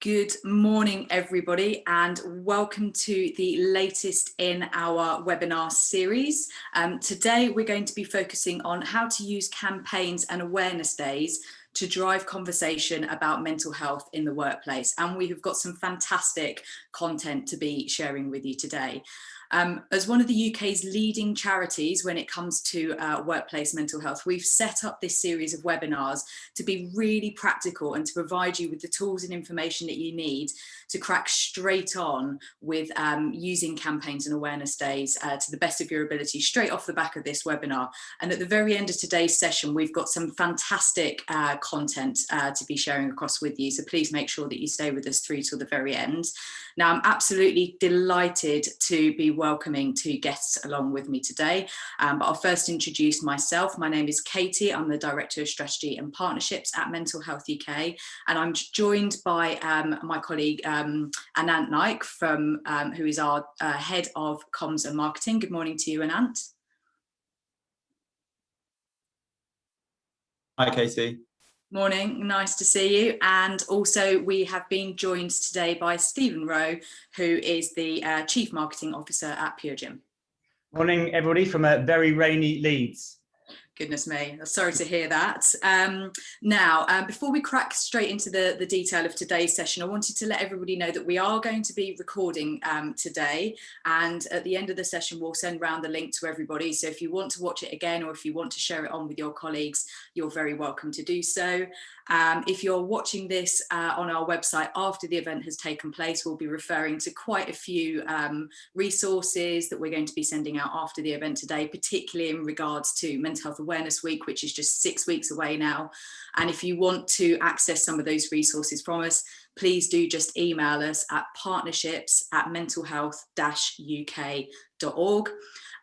Good morning, everybody, and welcome to the latest in our webinar series. Today, we're going to be focusing on how to use campaigns and awareness days to drive conversation about mental health in the workplace. And we have got some fantastic content to be sharing with you today. As one of the UK's leading charities when it comes to workplace mental health, we've set up this series of webinars to be really practical and to provide you with the tools and information that you need to crack straight on with using campaigns and awareness days to the best of your ability straight off the back of this webinar. And at the very end of today's session, we've got some fantastic content to be sharing across with you. So please make sure that you stay with us through till the very end. Now, I'm absolutely delighted to be welcoming two guests along with me today. But I'll first introduce myself. My name is Katie. I'm the Director of Strategy and Partnerships at Mental Health UK. And I'm joined by my colleague, Anant Naik, who is our Head of Comms and Marketing. Good morning to you, Anant. Hi, Katie. Morning, nice to see you. And also we have been joined today by Stephen Rowe, who is the Chief Marketing Officer at PureGym. Morning, everybody, from a very rainy Leeds. Goodness me, sorry to hear that. Now, before we crack straight into the detail of today's session, I wanted to let everybody know that we are going to be recording today, and at the end of the session we'll send round the link to everybody, so if you want to watch it again or if you want to share it on with your colleagues, you're very welcome to do so. If you're watching this on our website after the event has taken place, we'll be referring to quite a few resources that we're going to be sending out after the event today, particularly in regards to Mental Health Awareness Week, which is just 6 weeks away now. And if you want to access some of those resources from us, please do just email us at partnerships@mentalhealth-uk.org.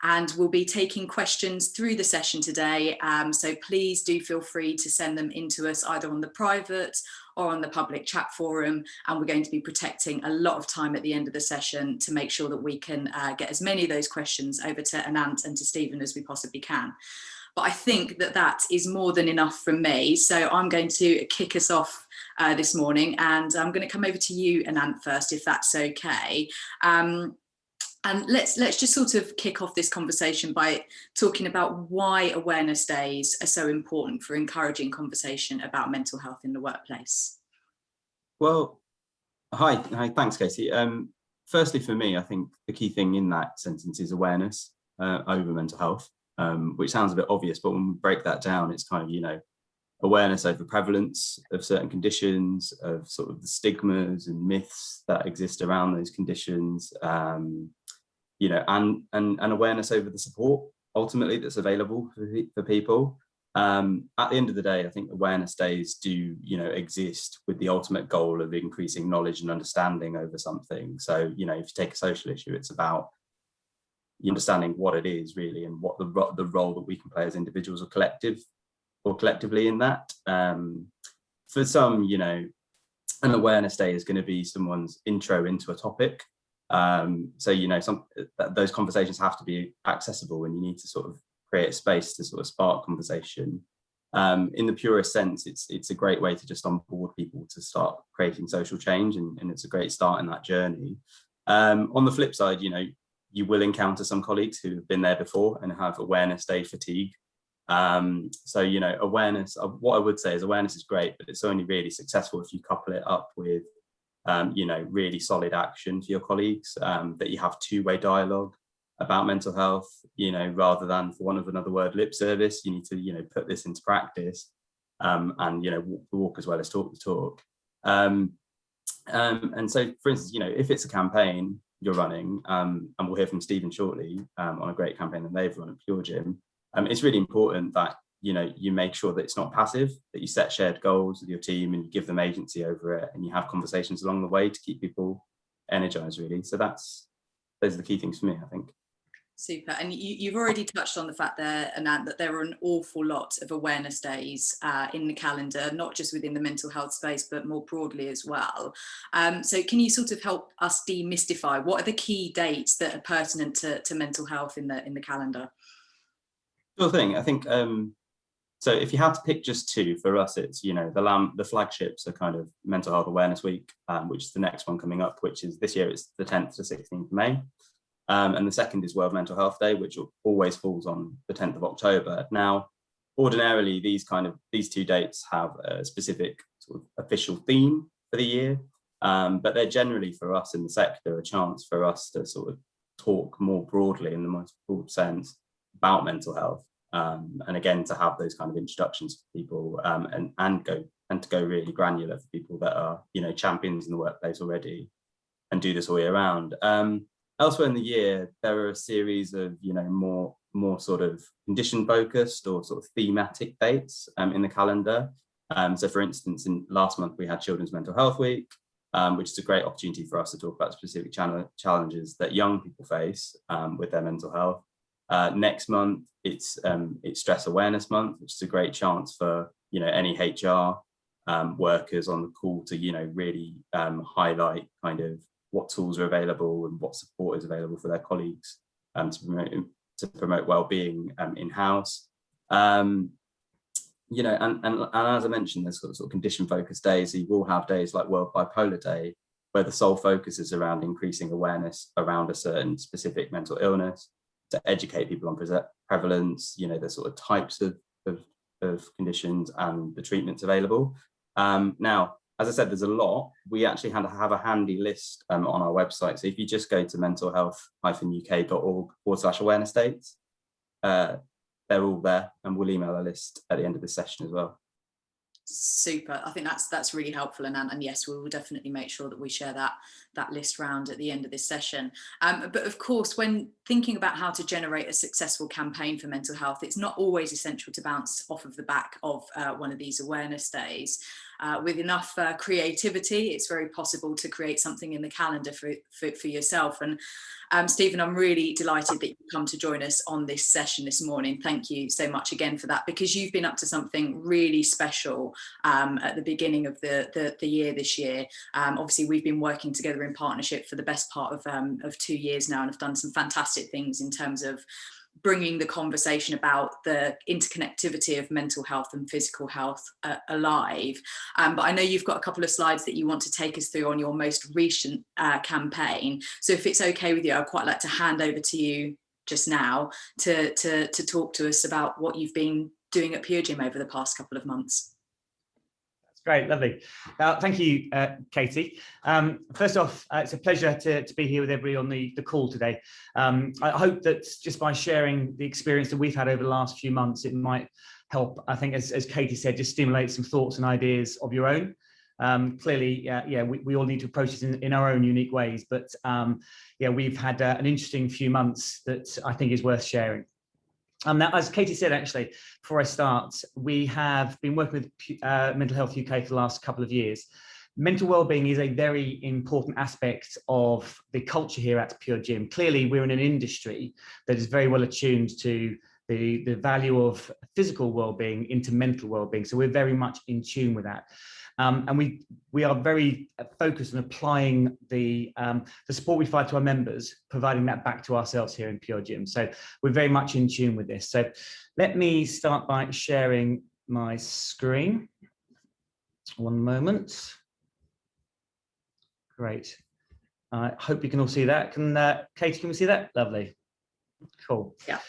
And we'll be taking questions through the session today. So please do feel free to send them into us either on the private or on the public chat forum. And we're going to be protecting a lot of time at the end of the session to make sure that we can get as many of those questions over to Anant and to Stephen as we possibly can. But I think that that is more than enough from me. So I'm going to kick us off this morning, and I'm going to come over to you, Anant, first, if that's okay. And let's just sort of kick off this conversation by talking about why awareness days are so important for encouraging conversation about mental health in the workplace. Well, hi, thanks, Katie. Firstly, for me, I think the key thing in that sentence is awareness over mental health, which sounds a bit obvious, but when we break that down, it's kind of, awareness over prevalence of certain conditions, of sort of the stigmas and myths that exist around those conditions, and awareness over the support ultimately that's available for people. At the end of the day, I think awareness days do, exist with the ultimate goal of increasing knowledge and understanding over something. So, if you take a social issue, it's about understanding what it is really and what the role that we can play as individuals or collectively in that. For some, an awareness day is going to be someone's intro into a topic. So those conversations have to be accessible, and you need to sort of create a space to sort of spark conversation. In the purest sense, it's a great way to just onboard people to start creating social change, and it's a great start in that journey. On the flip side, you will encounter some colleagues who have been there before and have awareness day fatigue. So awareness, what I would say is awareness is great, but it's only really successful if you couple it up with really solid action for your colleagues, that you have two-way dialogue about mental health, rather than, for want of another word, lip service. You need to, put this into practice, and, walk the walk as well as talk the talk. And so, for instance, if it's a campaign you're running, and we'll hear from Stephen shortly on a great campaign that they've run at PureGym, it's really important that you make sure that it's not passive, that you set shared goals with your team and you give them agency over it, and you have conversations along the way to keep people energized, really. So those are the key things for me, I think. Super. And you've already touched on the fact there, Anant, that there are an awful lot of awareness days in the calendar, not just within the mental health space, but more broadly as well. So can you sort of help us demystify what are the key dates that are pertinent to mental health in the calendar? Sure thing. I think So if you had to pick just two, for us, it's, the flagships are kind of Mental Health Awareness Week, which is the next one coming up, which is this year, it's the 10th to 16th of May. And the second is World Mental Health Day, which always falls on the 10th of October. Now, ordinarily, these two dates have a specific sort of official theme for the year, but they're generally, for us in the sector, a chance for us to sort of talk more broadly, in the most broad sense, about mental health. And again, to have those kind of introductions for people, and to go really granular for people that are, champions in the workplace already, and do this all year round. Elsewhere in the year, there are a series of, more sort of condition focused or sort of thematic dates in the calendar. So for instance, last month we had Children's Mental Health Week, which is a great opportunity for us to talk about specific challenges that young people face with their mental health. Next month, it's Stress Awareness Month, which is a great chance for, any HR workers on the call to, really highlight kind of what tools are available and what support is available for their colleagues to promote well-being in-house. And as I mentioned, there's sort of condition-focused days. So you will have days like World Bipolar Day, where the sole focus is around increasing awareness around a certain specific mental illness, to educate people on prevalence, the sort of types of conditions and the treatments available. Now, as I said, there's a lot. We actually have a handy list on our website. So if you just go to mentalhealth-uk.org/awareness dates, they're all there, and we'll email a list at the end of this session as well. Super. I think that's really helpful, Anant, and yes, we will definitely make sure that we share that list round at the end of this session. But of course, when thinking about how to generate a successful campaign for mental health, it's not always essential to bounce off of the back of one of these awareness days. With enough creativity, it's very possible to create something in the calendar for yourself. And Stephen, I'm really delighted that you've come to join us on this session this morning. Thank you so much again for that, because you've been up to something really special at the beginning of the year this year. Obviously, we've been working together in partnership for the best part of 2 years now, and have done some fantastic things in terms of bringing the conversation about the interconnectivity of mental health and physical health alive. But I know you've got a couple of slides that you want to take us through on your most recent campaign. So if it's okay with you, I'd quite like to hand over to you just now to talk to us about what you've been doing at PureGym over the past couple of months. Great, lovely. Thank you, Katie. First off, it's a pleasure to be here with everybody on the call today. I hope that just by sharing the experience that we've had over the last few months, it might help, I think, as Katie said, just stimulate some thoughts and ideas of your own. Clearly, we all need to approach it in our own unique ways, but we've had an interesting few months that I think is worth sharing. Now, as Katie said, actually, before I start, we have been working with Mental Health UK for the last couple of years. Mental wellbeing is a very important aspect of the culture here at PureGym. Clearly, we're in an industry that is very well attuned to the value of physical wellbeing into mental wellbeing. So we're very much in tune with that. And we are very focused on applying the support we provide to our members, providing that back to ourselves here in PureGym. So we're very much in tune with this. So let me start by sharing my screen. One moment. Great. I hope you can all see that. Katie, can we see that? Lovely. Cool. Yeah.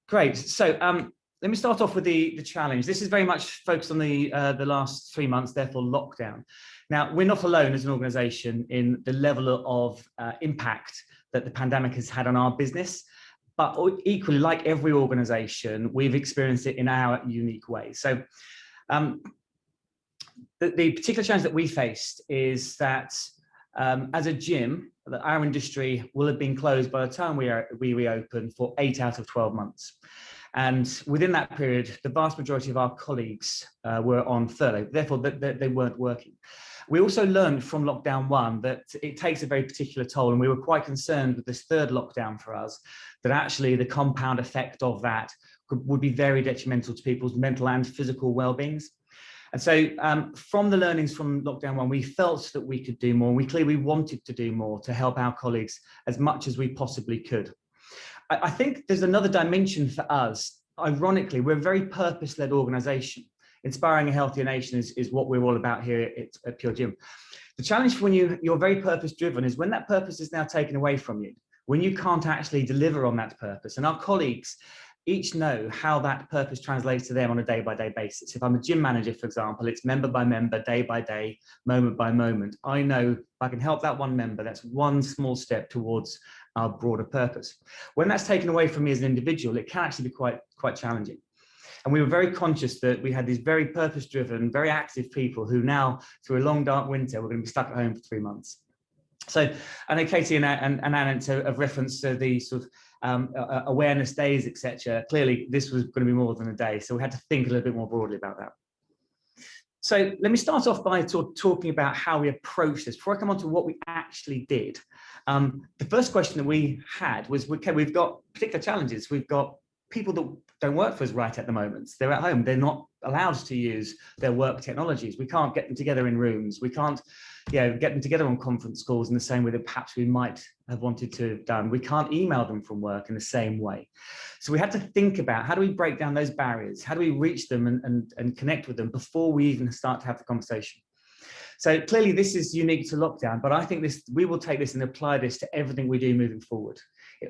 Great. So let me start off with the challenge. This is very much focused on the last 3 months, therefore lockdown. Now, we're not alone as an organisation in the level of impact that the pandemic has had on our business, but equally, like every organisation, we've experienced it in our unique way. So the particular challenge that we faced is that as a gym, our industry will have been closed by the time we reopened for 8 out of 12 months. And within that period, the vast majority of our colleagues were on furlough, therefore they weren't working. We also learned from lockdown 1 that it takes a very particular toll, and we were quite concerned with this third lockdown for us, that actually the compound effect of that would be very detrimental to people's mental and physical well-beings. And so from the learnings from lockdown 1, we felt that we could do more. We clearly wanted to do more to help our colleagues as much as we possibly could. I think there's another dimension for us ironically, we're a very purpose-led organization. Inspiring a healthier nation is what we're all about here at PureGym. The challenge for when you're very purpose-driven is when that purpose is now taken away from you, when you can't actually deliver on that purpose. And our colleagues each know how that purpose translates to them on a day-by-day basis. If I'm a gym manager, for example, it's member by member, day by day, moment by moment. I know if I can help that one member, that's one small step towards our broader purpose. When that's taken away from me as an individual, it can actually be quite challenging. And we were very conscious that we had these very purpose-driven, very active people who now, through a long, dark winter, we're going to be stuck at home for 3 months. So I know Katie and Anant have referenced the sort of awareness days, etc. Clearly, this was going to be more than a day, so we had to think a little bit more broadly about that. So let me start off by talking about how we approached this. Before I come on to what we actually did, the first question that we had was, okay, we've got particular challenges. We've got people that don't work for us right at the moment. They're at home. They're not allowed to use their work technologies. We can't get them together in rooms. We can't get them together on conference calls in the same way that perhaps we might have wanted to have done. We can't email them from work in the same way. So we had to think about, how do we break down those barriers? How do we reach them and connect with them before we even start to have the conversation? So clearly this is unique to lockdown, but I think we will take this and apply this to everything we do moving forward.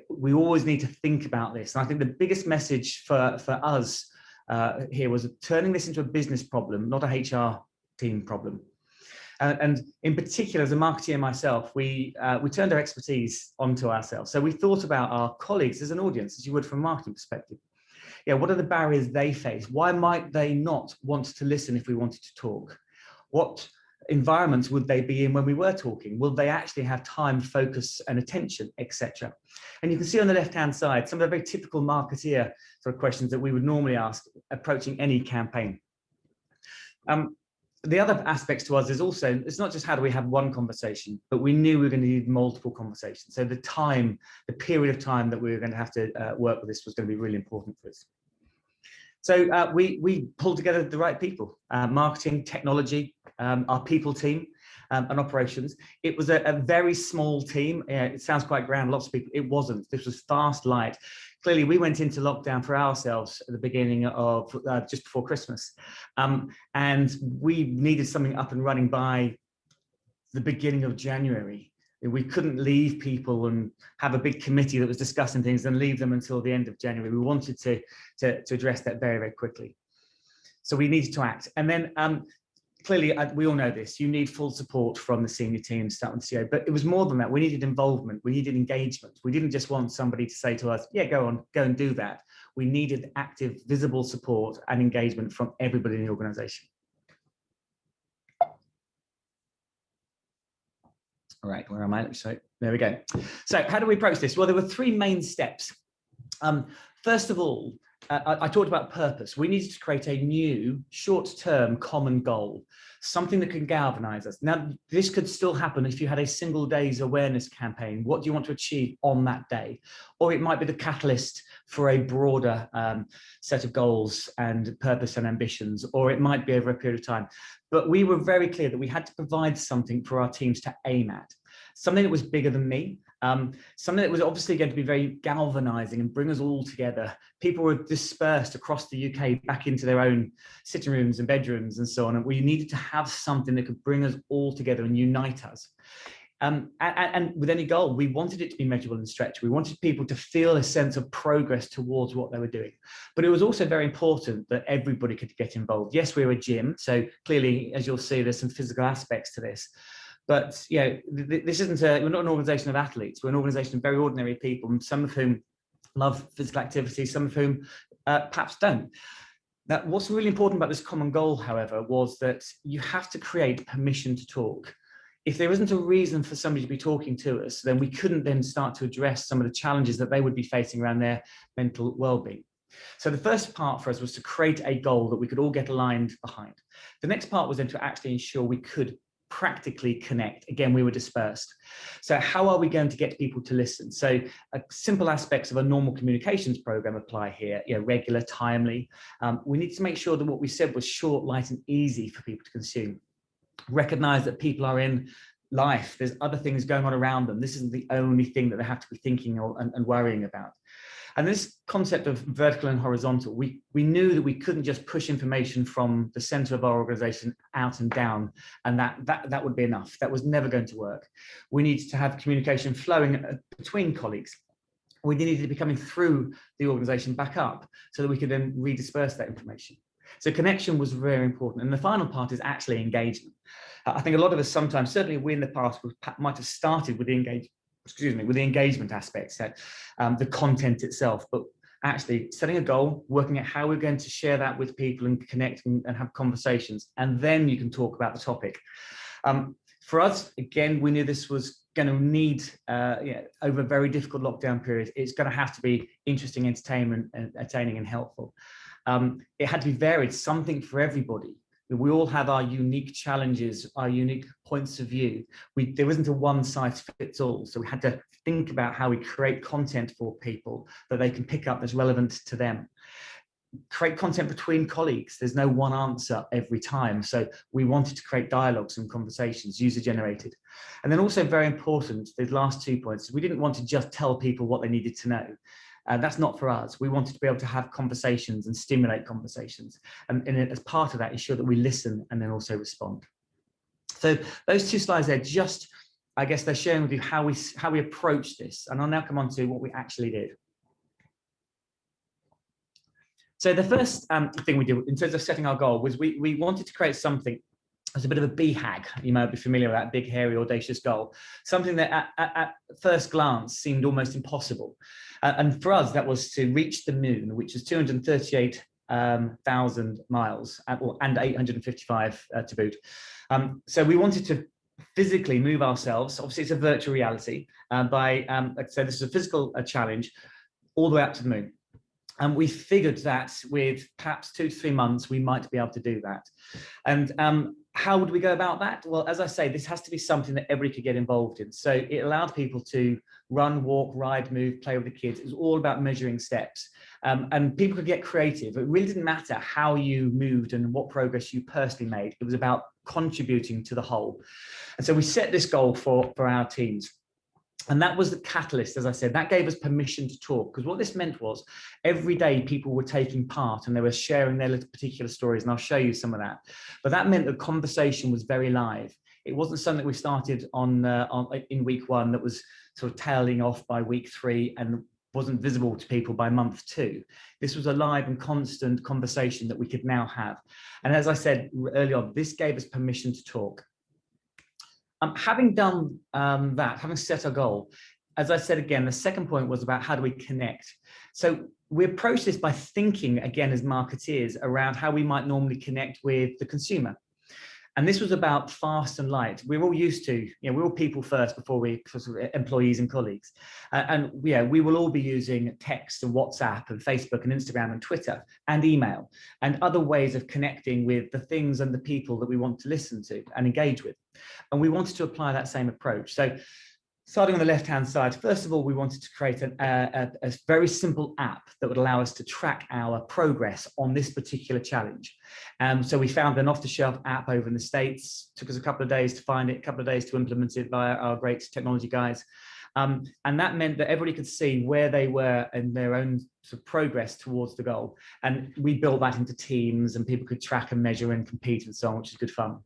We always need to think about this. And I think the biggest message for us here was turning this into a business problem, not a HR team problem. And in particular, as a marketeer myself, we turned our expertise onto ourselves. So we thought about our colleagues as an audience, as you would from a marketing perspective. Yeah, what are the barriers they face? Why might they not want to listen if we wanted to talk? What environments would they be in when we were talking? Will they actually have time, focus, and attention, etc.? And you can see on the left-hand side some of the very typical marketeer sort of questions that we would normally ask approaching any campaign. The other aspects to us is also, it's not just how do we have one conversation, but we knew we were going to need multiple conversations. So the period of time that we were going to have to work with this was going to be really important for us. So we pulled together the right people, marketing, technology, our people team, and operations. It was a very small team. It sounds quite grand, lots of people. It wasn't. This was fast, light. Clearly, we went into lockdown for ourselves at the beginning of just before Christmas. And we needed something up and running by the beginning of January. We couldn't leave people and have a big committee that was discussing things and leave them until the end of January. We wanted to address that very, very quickly. So we needed to act. And then clearly, we all know this, you need full support from the senior team, staff and CEO, but it was more than that. We needed involvement, we needed engagement. We didn't just want somebody to say to us, yeah, go and do that. We needed active, visible support and engagement from everybody in the organization. All right, where am I? So there we go. So how do we approach this? Well, there were 3 main steps. First of all, I talked about purpose. We needed to create a new short-term common goal, something that can galvanize us. Now, this could still happen if you had a single day's awareness campaign. What do you want to achieve on that day? Or it might be the catalyst for a broader set of goals and purpose and ambitions, or it might be over a period of time. But we were very clear that we had to provide something for our teams to aim at, something that was bigger than me, something that was obviously going to be very galvanizing and bring us all together. People were dispersed across the UK back into their own sitting rooms and bedrooms and so on. And we needed to have something that could bring us all together and unite us. And with any goal, we wanted it to be measurable and stretched. We wanted people to feel a sense of progress towards what they were doing. But it was also very important that everybody could get involved. Yes, we're a gym, so clearly, as you'll see, there's some physical aspects to this. But this isn't we're not an organization of athletes. We're an organization of very ordinary people, some of whom love physical activity, some of whom perhaps don't. Now, what's really important about this common goal, however, was that you have to create permission to talk. If there isn't a reason for somebody to be talking to us, then we couldn't then start to address some of the challenges that they would be facing around their mental well-being. So the first part for us was to create a goal that we could all get aligned behind. The next part was then to actually ensure we could practically connect. Again, we were dispersed. So how are we going to get people to listen? So simple aspects of a normal communications program apply here, regular, timely. We need to make sure that what we said was short, light, and easy for people to consume. Recognize that people are in life. There's other things going on around them. This isn't the only thing that they have to be thinking and worrying about. And this concept of vertical and horizontal, we knew that we couldn't just push information from the center of our organization out and down, and that would be enough. That was never going to work. We needed to have communication flowing between colleagues. We needed to be coming through the organization back up so that we could then redisperse that information. So connection was very important. And the final part is actually engagement. I think a lot of us sometimes, certainly we in the past, might have started with the engagement aspects, the content itself, but actually setting a goal, working out how we're going to share that with people and connect and have conversations, and then you can talk about the topic. For us, again, we knew this was going to need, over a very difficult lockdown period, it's going to have to be interesting, entertaining and helpful. It had to be varied, something for everybody. We all have our unique challenges, our unique points of view. There wasn't a one size fits all. So we had to think about how we create content for people that they can pick up that's relevant to them. Create content between colleagues. There's no one answer every time. So we wanted to create dialogues and conversations, user generated. And then also very important, the last 2 points, we didn't want to just tell people what they needed to know. That's not for us. We wanted to be able to have conversations and stimulate conversations. And as part of that, ensure that we listen and then also respond. So those 2 slides there, just, I guess they're sharing with you how we approach this. And I'll now come on to what we actually did. So the first thing we did in terms of setting our goal was we wanted to create something as a bit of a BHAG. You might be familiar with that big, hairy, audacious goal, something that at first glance seemed almost impossible. And for us, that was to reach the moon, which is 238,000 miles and 855 to boot. So we wanted to physically move ourselves. Obviously, it's a virtual reality so this is a physical challenge all the way up to the moon. And we figured that with perhaps 2 to 3 months, we might be able to do that. And how would we go about that? Well, as I say, this has to be something that everybody could get involved in. So it allowed people to run, walk, ride, move, play with the kids. It was all about measuring steps. And people could get creative. It really didn't matter how you moved and what progress you personally made. It was about contributing to the whole. And so we set this goal for our teams. And that was the catalyst, as I said, that gave us permission to talk, because what this meant was every day people were taking part and they were sharing their little particular stories, and I'll show you some of that. But that meant the conversation was very live. It wasn't something that we started in week 1 that was sort of tailing off by week 3 and wasn't visible to people by month 2. This was a live and constant conversation that we could now have. And as I said earlier on, this gave us permission to talk. Having done that, having set our goal, as I said again, the second point was about how do we connect. So we approach this by thinking, again, as marketeers, around how we might normally connect with the consumer. And this was about fast and light. We're all used to, we're all people first before we employees and colleagues. We will all be using text and WhatsApp and Facebook and Instagram and Twitter and email and other ways of connecting with the things and the people that we want to listen to and engage with. And we wanted to apply that same approach. So starting on the left-hand side, first of all, we wanted to create a very simple app that would allow us to track our progress on this particular challenge. So we found an off-the-shelf app over in the States. Took us a couple of days to find it, a couple of days to implement it via our great technology guys. And that meant that everybody could see where they were in their own sort of progress towards the goal. And we built that into teams, and people could track and measure and compete and so on, which is good fun.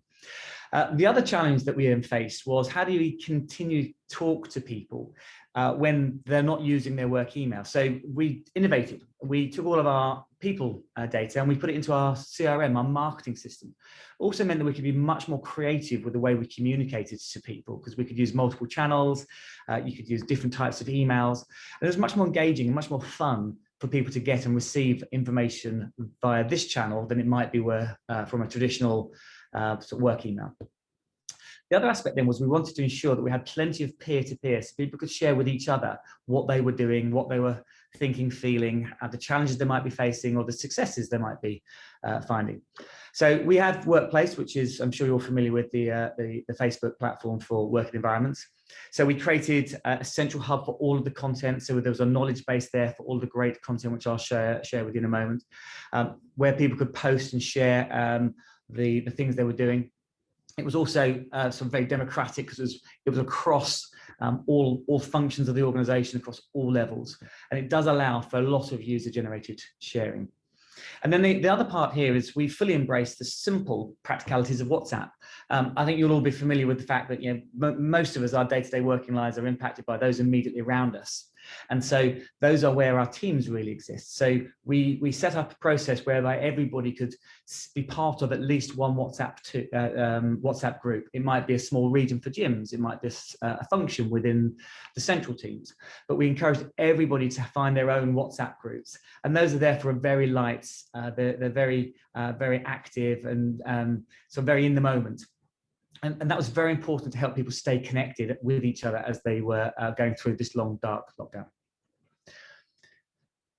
The other challenge that we then faced was how do we continue to talk to people when they're not using their work email? So we innovated. We took all of our people data and we put it into our CRM, our marketing system. Also meant that we could be much more creative with the way we communicated to people, because we could use multiple channels. You could use different types of emails. And it was much more engaging and much more fun for people to get and receive information via this channel than it might be from a traditional sort of work email. The other aspect then was we wanted to ensure that we had plenty of peer-to-peer, so people could share with each other what they were doing, what they were thinking, feeling, the challenges they might be facing, or the successes they might be finding. So we have Workplace, which is, I'm sure you're familiar with, the Facebook platform for working environments. So we created a central hub for all of the content. So there was a knowledge base there for all the great content, which I'll share with you in a moment, where people could post and share the things they were doing. It was also sort of very democratic, because it was across all functions of the organization across all levels. And it does allow for a lot of user-generated sharing. And then the other part here is we fully embrace the simple practicalities of WhatsApp. I think you'll all be familiar with the fact that most of us, our day-to-day working lives are impacted by those immediately around us. And so those are where our teams really exist. So we set up a process whereby everybody could be part of at least one WhatsApp group. It might be a small region for gyms. It might be a function within the central teams. But we encourage everybody to find their own WhatsApp groups. And those are there for a very light, they're very active and so very in the moment. And that was very important to help people stay connected with each other as they were going through this long, dark lockdown.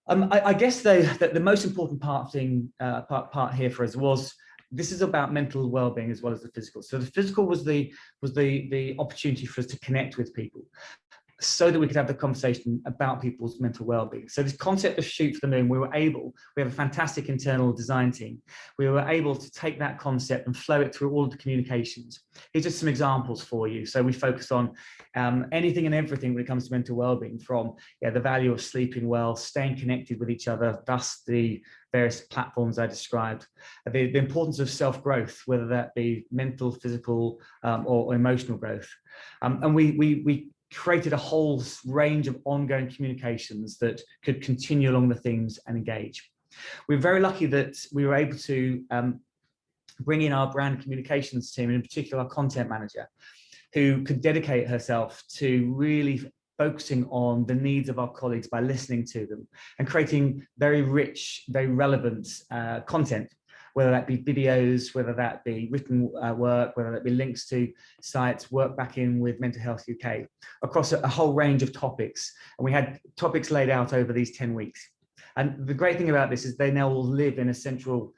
I guess the most important part here for us was this is about mental well-being as well as the physical. So the physical was the opportunity for us to connect with people, so that we could have the conversation about people's mental well-being. So this concept of Shoot for the Moon, we have a fantastic internal design team. We were able to take that concept and flow it through all of the communications. Here's just some examples for you. So we focus on anything and everything when it comes to mental well-being, from the value of sleeping well, staying connected with each other, thus the various platforms I described, the importance of self-growth, whether that be mental, physical, or emotional growth. And we created a whole range of ongoing communications that could continue along the themes and engage. We're very lucky that we were able to bring in our brand communications team, and in particular our content manager, who could dedicate herself to really focusing on the needs of our colleagues by listening to them and creating very rich, very relevant content, whether that be videos, whether that be written work, whether that be links to sites, work back in with Mental Health UK, across a whole range of topics. And we had topics laid out over these 10 weeks. And the great thing about this is they now all live in a central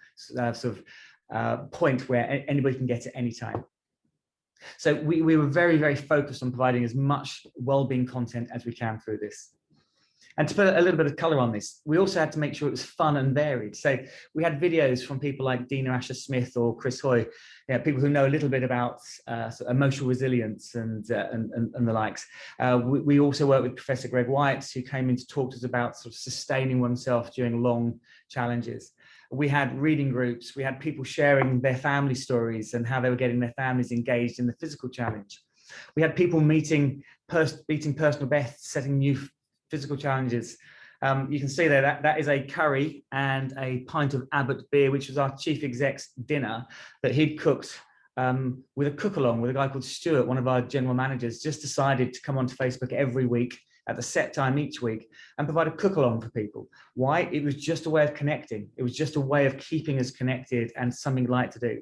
point where anybody can get at any time. So we were very, very focused on providing as much wellbeing content as we can through this. And to put a little bit of colour on this, we also had to make sure it was fun and varied. So we had videos from people like Dina Asher-Smith or Chris Hoy, people who know a little bit about emotional resilience and the likes. We also worked with Professor Greg White, who came in to talk to us about sort of sustaining oneself during long challenges. We had reading groups. We had people sharing their family stories and how they were getting their families engaged in the physical challenge. We had people beating personal bests, setting new physical challenges. You can see there that is a curry and a pint of Abbott beer, which was our chief exec's dinner that he'd cooked with a cook-along with a guy called Stuart, one of our general managers, just decided to come onto Facebook every week at the set time each week and provide a cook-along for people. Why? It was just a way of connecting. It was just a way of keeping us connected and something light to do.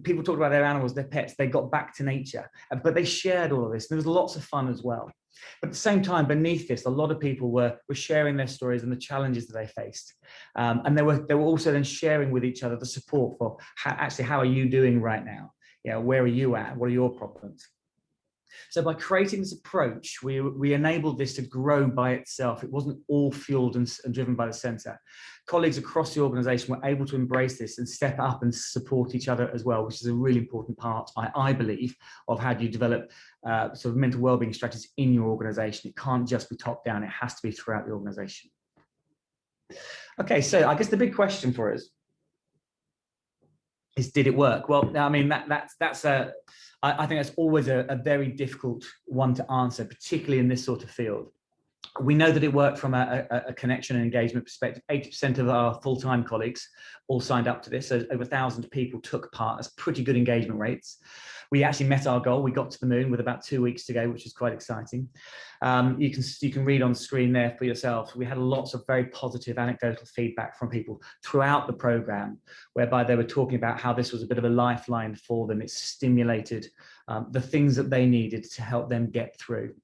People talked about their animals, their pets, they got back to nature, but they shared all of this. There was lots of fun as well. But at the same time, beneath this, a lot of people were sharing their stories and the challenges that they faced. And they were also then sharing with each other the support for how are you doing right now? Where are you at? What are your problems? So by creating this approach, we enabled this to grow by itself. It wasn't all fueled and driven by the centre. Colleagues across the organisation were able to embrace this and step up and support each other as well, which is a really important part, I believe, of how do you develop sort of mental wellbeing strategies in your organisation. It can't just be top down, it has to be throughout the organisation. Okay, so I guess the big question for us is, did it work? Well, I mean, I think that's always a very difficult one to answer, particularly in this sort of field. We know that it worked from a connection and engagement perspective. 80% of our full-time colleagues all signed up to this. So over 1,000 people took part. That's pretty good engagement rates. We actually met our goal. We got to the moon with about 2 weeks to go, which is quite exciting. You can read on the screen there for yourself. We had lots of very positive anecdotal feedback from people throughout the program, whereby they were talking about how this was a bit of a lifeline for them. It stimulated the things that they needed to help them get through.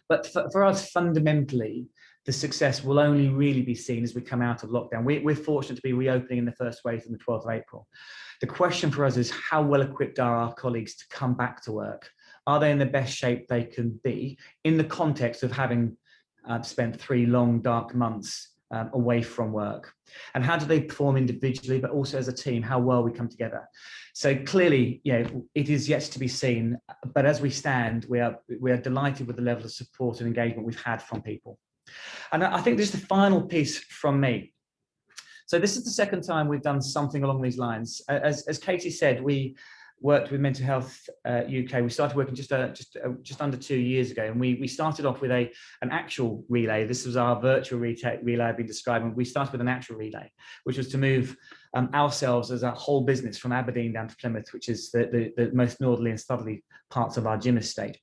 But for us, fundamentally, the success will only really be seen as we come out of lockdown. We're fortunate to be reopening in the first wave on the 12th of April. The question for us is, how well equipped are our colleagues to come back to work? Are they in the best shape they can be in the context of having spent 3 long, dark months away from work, and how do they perform individually, but also as a team, how well we come together. So clearly, it is yet to be seen, but as we stand, we are delighted with the level of support and engagement we've had from people. And I think this is the final piece from me. So this is the second time we've done something along these lines. As Katie said, we worked with Mental Health UK. We started working just under 2 years ago, and we started off with an actual relay. This was our virtual relay I've been describing. We started with an actual relay, which was to move ourselves as a whole business from Aberdeen down to Plymouth, which is the most northerly and southerly parts of our gym estate.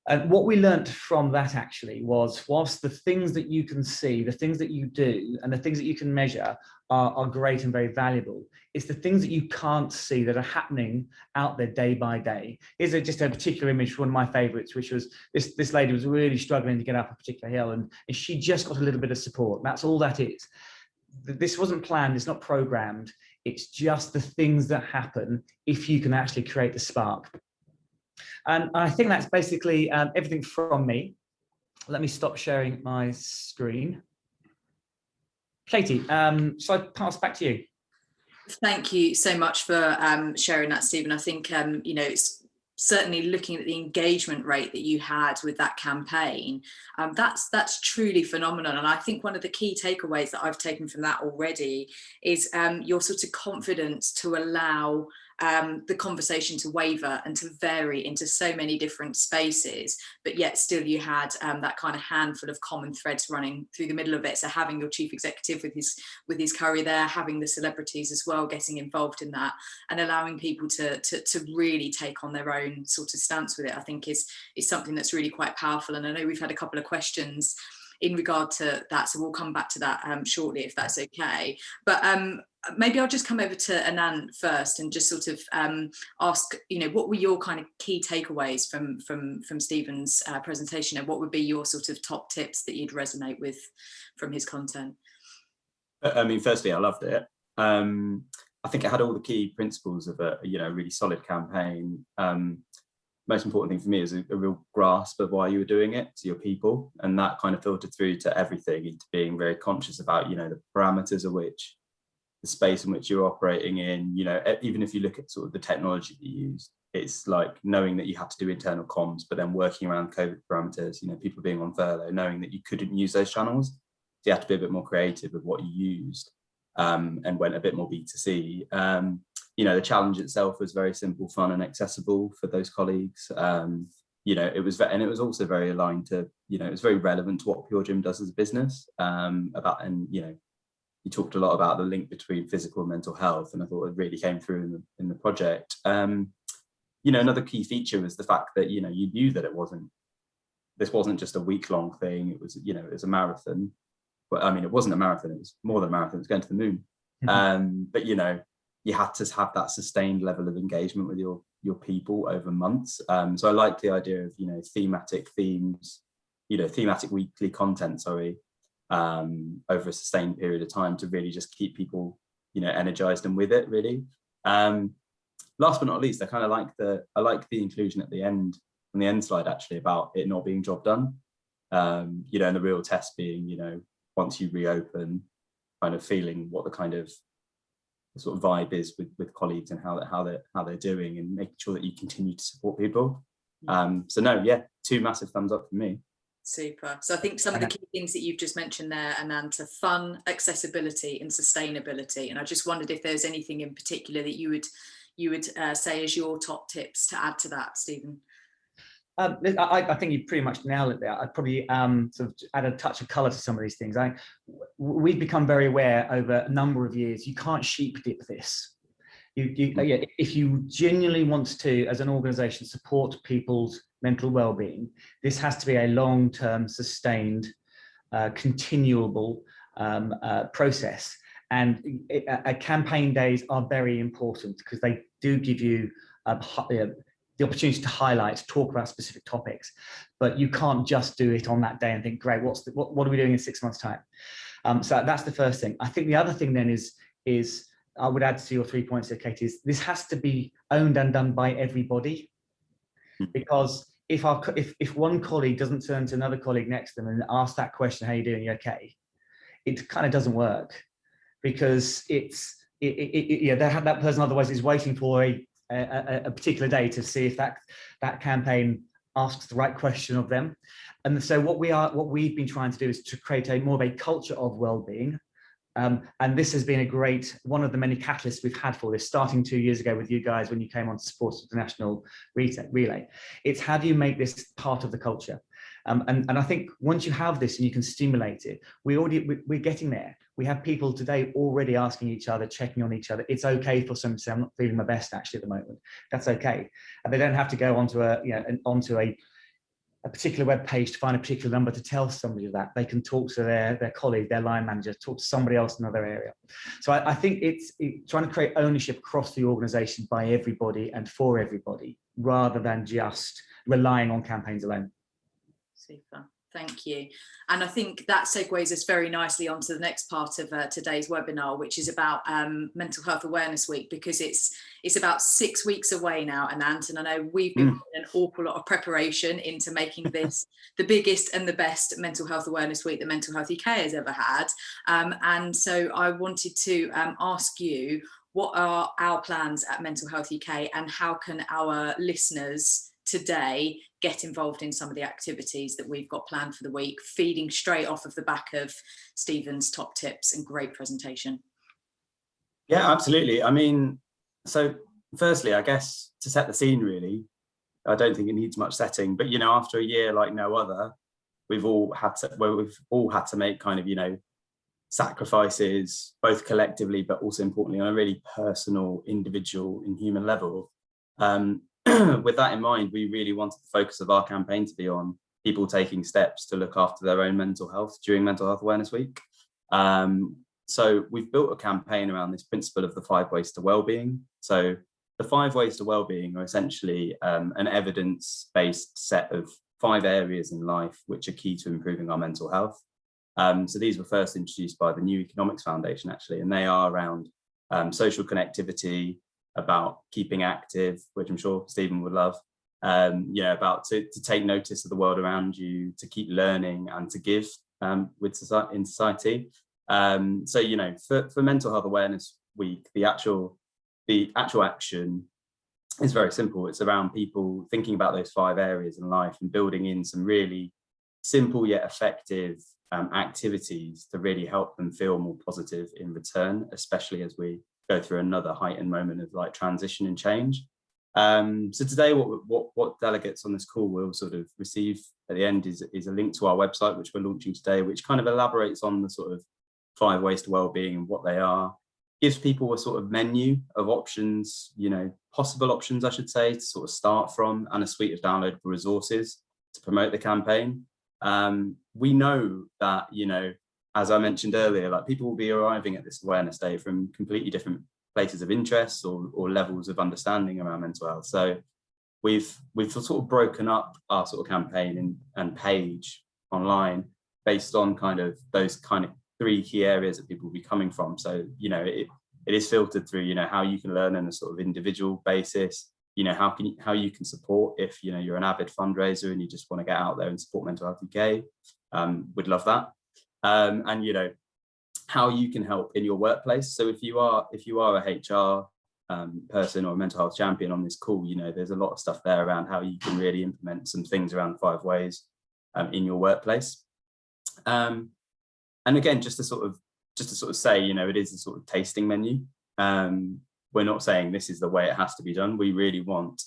And what we learned from that actually was, whilst the things that you can see, the things that you do, and the things that you can measure are great and very valuable, it's the things that you can't see that are happening out there day by day. Here's just a particular image, one of my favorites, which was this lady was really struggling to get up a particular hill, and she just got a little bit of support. That's all that is. This wasn't planned, it's not programmed. It's just the things that happen if you can actually create the spark. And I think that's basically everything from me. Let me stop sharing my screen. Katie, shall I pass back to you? Thank you so much for sharing that, Stephen. I think, it's certainly looking at the engagement rate that you had with that campaign, that's truly phenomenal. And I think one of the key takeaways that I've taken from that already is your sort of confidence to allow the conversation to waver and to vary into so many different spaces, but yet still you had that kind of handful of common threads running through the middle of it. So having your chief executive with his curry there, having the celebrities as well getting involved in that, and allowing people to really take on their own sort of stance with it, I think is something that's really quite powerful. And I know we've had a couple of questions in regard to that, so we'll come back to that shortly, if that's okay. But maybe I'll just come over to Anant first and just sort of ask, what were your kind of key takeaways from Stephen's presentation, and what would be your sort of top tips that you'd resonate with from his content? I mean, firstly, I loved it. I think it had all the key principles of a really solid campaign. Most important thing for me is a real grasp of why you were doing it to your people, and that kind of filtered through to everything, into being very conscious about the parameters of which the space in which you're operating in. Even if you look at sort of the technology that you use, it's like knowing that you had to do internal comms, but then working around COVID parameters, people being on furlough, knowing that you couldn't use those channels, so you have to be a bit more creative with what you used, and went a bit more B2C. The challenge itself was very simple, fun, and accessible for those colleagues. It was also very aligned to, it was very relevant to what PureGym does as a business. You talked a lot about the link between physical and mental health, and I thought it really came through in the project. Another key feature was the fact that you knew that this wasn't just a week-long thing. It was it was a marathon. But I mean, it wasn't a marathon. It was more than a marathon. It was going to the moon. Mm-hmm. But you had to have that sustained level of engagement with your people over months. So I like the idea of thematic themes, thematic weekly content. Over a sustained period of time, to really just keep people energized and with it, really. Last but not least, I like the inclusion at the end, on the end slide, actually, about it not being job done. And the real test being once you reopen, kind of feeling what the sort of vibe is with colleagues, and how they're doing, and making sure that you continue to support people. Two massive thumbs up from me. Super. So I think some of the key things that you've just mentioned there, Anant, are fun, accessibility, and sustainability. And I just wondered if there's anything in particular that you would say as your top tips to add to that, Stephen. I think you pretty much nailed it there. I'd probably sort of add a touch of colour to some of these things. We've become very aware over a number of years, you can't sheep dip this. If you genuinely want to, as an organisation, support people's mental well-being, this has to be a long-term, sustained, continuable process. And campaign days are very important, because they do give you the opportunity to highlight, talk about specific topics, but you can't just do it on that day and think, great, what are we doing in 6 months' time? So that's the first thing. I think the other thing then is I would add to your 3 points there, Katie, is this has to be owned and done by everybody, because if one colleague doesn't turn to another colleague next to them and ask that question, how are you doing, you okay? it kind of doesn't work, because that person otherwise is waiting for a particular day to see if that campaign asks the right question of them. And so what we've been trying to do is to create more of a culture of well-being. And this has been one of the many catalysts we've had for this, starting 2 years ago with you guys when you came on to support the national relay. It's how do you make this part of the culture? And I think once you have this and you can stimulate it, we're getting there. We have people today already asking each other, checking on each other. It's okay for some to say, I'm not feeling my best actually at the moment. That's okay. And they don't have to go onto a particular web page to find a particular number to tell somebody that. They can talk to their colleague, their line manager, talk to somebody else in another area. So I think it's trying to create ownership across the organization by everybody and for everybody, rather than just relying on campaigns alone. Super, thank you. And I think that segues us very nicely onto the next part of today's webinar, which is about Mental Health Awareness Week, because it's about 6 weeks away now, Anant, and I know we've been putting an awful lot of preparation into making this the biggest and the best Mental Health Awareness Week that Mental Health UK has ever had. And so I wanted to ask you, what are our plans at Mental Health UK, and how can our listeners today get involved in some of the activities that we've got planned for the week, feeding straight off of the back of Stephen's top tips and great presentation? Yeah, absolutely. I mean, so firstly, I guess to set the scene, really, I don't think it needs much setting, but, you know, after a year like no other, we've all had to make kind of, sacrifices, both collectively, but also importantly on a really personal, individual and human level. With that in mind, we really wanted the focus of our campaign to be on people taking steps to look after their own mental health during Mental Health Awareness Week. So we've built a campaign around this principle of the 5 ways to wellbeing. So the 5 ways to wellbeing are essentially an evidence-based set of 5 areas in life which are key to improving our mental health. So these were first introduced by the New Economics Foundation, actually, and they are around social connectivity, about keeping active, which I'm sure Stephen would love, about to take notice of the world around you, to keep learning and to give in society. So, for Mental Health Awareness Week, the actual action is very simple. It's around people thinking about those 5 areas in life and building in some really simple yet effective activities to really help them feel more positive in return, especially as we go through another heightened moment of like transition and change. So today, what delegates on this call will sort of receive at the end is a link to our website, which we're launching today, which kind of elaborates on the sort of 5 ways to wellbeing and what they are, gives people a sort of menu of options, possible options, I should say, to sort of start from, and a suite of downloadable resources to promote the campaign. We know that, as I mentioned earlier, like people will be arriving at this awareness day from completely different places of interest or levels of understanding around mental health. So we've sort of broken up our sort of campaign and page online based on kind of those kind of 3 key areas that people will be coming from. So, it is filtered through, how you can learn on a sort of individual basis, how you can support if, you're an avid fundraiser and you just want to get out there and support Mental Health UK. We'd love that. And how you can help in your workplace. So if you are a HR person or a mental health champion on this call, there's a lot of stuff there around how you can really implement some things around 5 ways in your workplace. And again, just to sort of say, it is a sort of tasting menu. We're not saying this is the way it has to be done. We really want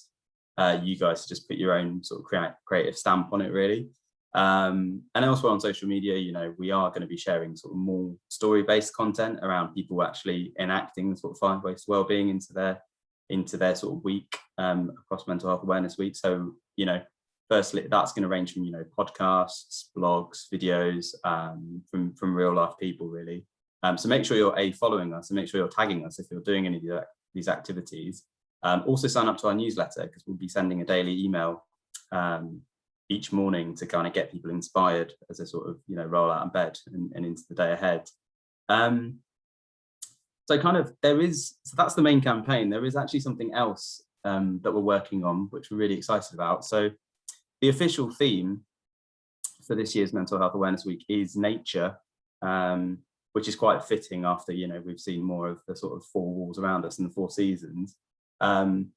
you guys to just put your own sort of creative stamp on it, really. And elsewhere on social media, we are going to be sharing sort of more story-based content around people actually enacting sort of 5 ways to wellbeing into their sort of week across Mental Health Awareness Week. So, firstly, that's going to range from, podcasts, blogs, videos from real life people, really. So make sure you're following us and make sure you're tagging us if you're doing any of these activities. Also sign up to our newsletter, because we'll be sending a daily email each morning to kind of get people inspired as they sort of, roll out of bed and into the day ahead. So that's the main campaign. There is actually something else that we're working on, which we're really excited about. So the official theme for this year's Mental Health Awareness Week is nature. which is quite fitting after, you know, we've seen more of the sort of four walls around us in the four seasons. And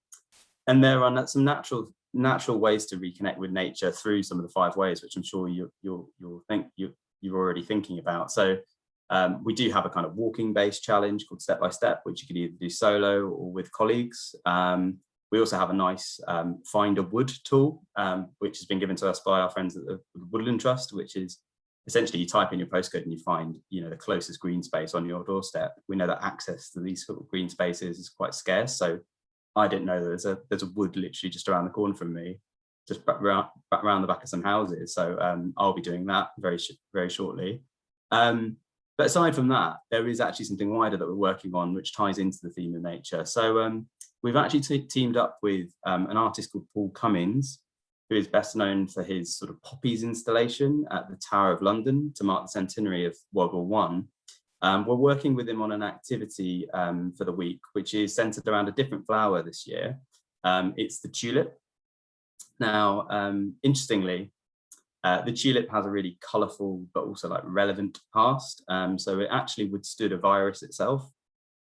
there are some natural ways to reconnect with nature through some of the 5 ways, which I'm sure you're already thinking about. So we do have a kind of walking based challenge called Step by Step, which you can either do solo or with colleagues. We also have a nice find a wood tool, which has been given to us by our friends at the Woodland Trust, which is essentially you type in your postcode and you find, you know, the closest green space on your doorstep. We know that access to these sort of green spaces is quite scarce. So I didn't know there's a wood literally just around the corner from me, just back around the back of some houses. So I'll be doing that very shortly. But aside from that, there is actually something wider that we're working on, which ties into the theme of nature. So we've actually teamed up with an artist called Paul Cummins, who is best known for his sort of poppies installation at the Tower of London to mark the centenary of World War I. We're working with him on an activity for the week, which is centered around a different flower this year. It's the tulip. Now, interestingly, the tulip has a really colourful but also like relevant past. So it actually withstood a virus itself.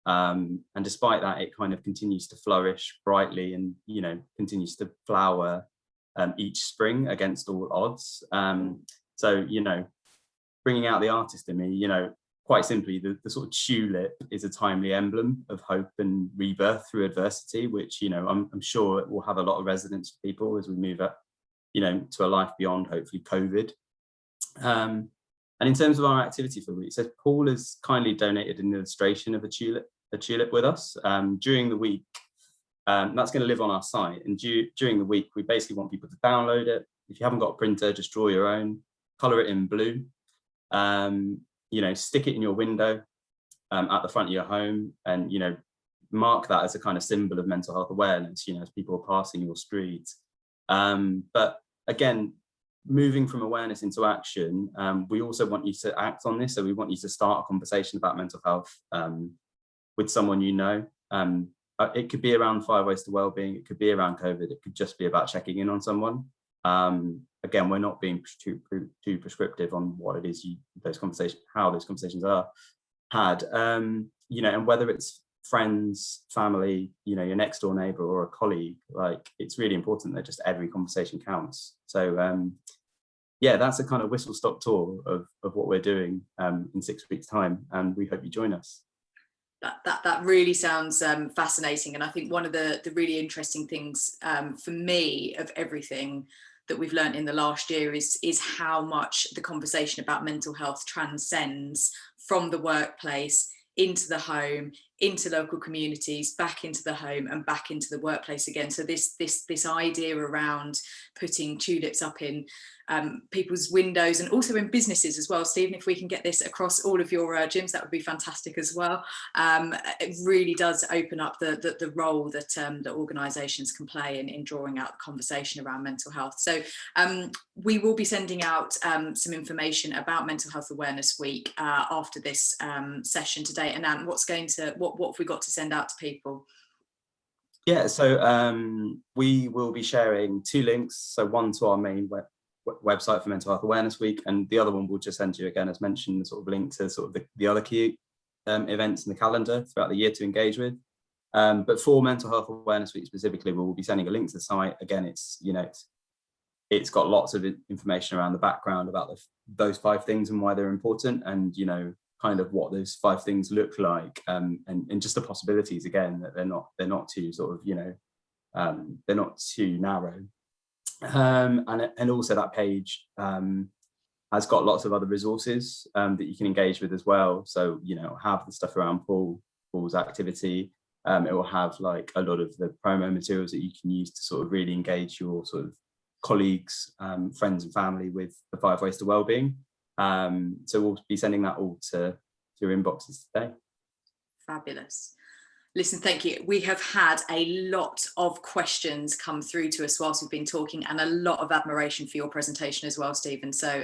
And despite that, it kind of continues to flourish brightly and, you know, continues to flower each spring against all odds. So, you know, bringing out the artist in me, you know, quite simply, the sort of tulip is a timely emblem of hope and rebirth through adversity, which, you know, I'm sure it will have a lot of resonance for people as we move up, you know, to a life beyond, hopefully, COVID. And in terms of our activity for the week, so Paul has kindly donated an illustration of a tulip with us during the week. That's going to live on our site, and during the week we basically want people to download it. If you haven't got a printer, just draw your own, color it in blue, you know, stick it in your window at the front of your home, and, you know, mark that as a kind of symbol of mental health awareness, you know, as people are passing your streets. But again, moving from awareness into action, we also want you to act on this. So we want you to start a conversation about mental health with someone you know. It could be around 5 ways to wellbeing. It could be around COVID. It could just be about checking in on someone. Again, we're not being too prescriptive on what it is how those conversations are had. You know, and whether it's friends, family, you know, your next door neighbor or a colleague, like, it's really important that just every conversation counts. So yeah, that's a kind of whistle stop tour of what we're doing in 6 weeks' time, and we hope you join us. That really sounds fascinating, and I think one of the really interesting things for me of everything that we've learned in the last year is how much the conversation about mental health transcends from the workplace into the home, into local communities, back into the home and back into the workplace again. So this idea around putting tulips up in people's windows and also in businesses as well. Stephen, if we can get this across all of your gyms, that would be fantastic as well. It really does open up the role that organisations can play in drawing out the conversation around mental health. So we will be sending out some information about Mental Health Awareness Week after this session today. And Anant, what have we got to send out to people? Yeah, so we will be sharing 2 links. So one to our main website for Mental Health Awareness Week, and the other one will just send you, again, as mentioned, sort of link to sort of the other key events in the calendar throughout the year to engage with. But for Mental Health Awareness Week specifically, we will be sending a link to the site. Again, it's got lots of information around the background about those 5 things and why they're important, and, you know, kind of what those 5 things look like, and just the possibilities, again, that they're not too sort of, you know, they're not too narrow. And also that page has got lots of other resources that you can engage with as well. So, you know, have the stuff around Paul's activity. It will have like a lot of the promo materials that you can use to sort of really engage your sort of colleagues, friends and family with the 5 ways to wellbeing. So we'll be sending that all to your inboxes today. Fabulous. Listen, thank you. We have had a lot of questions come through to us whilst we've been talking, and a lot of admiration for your presentation as well, Stephen. So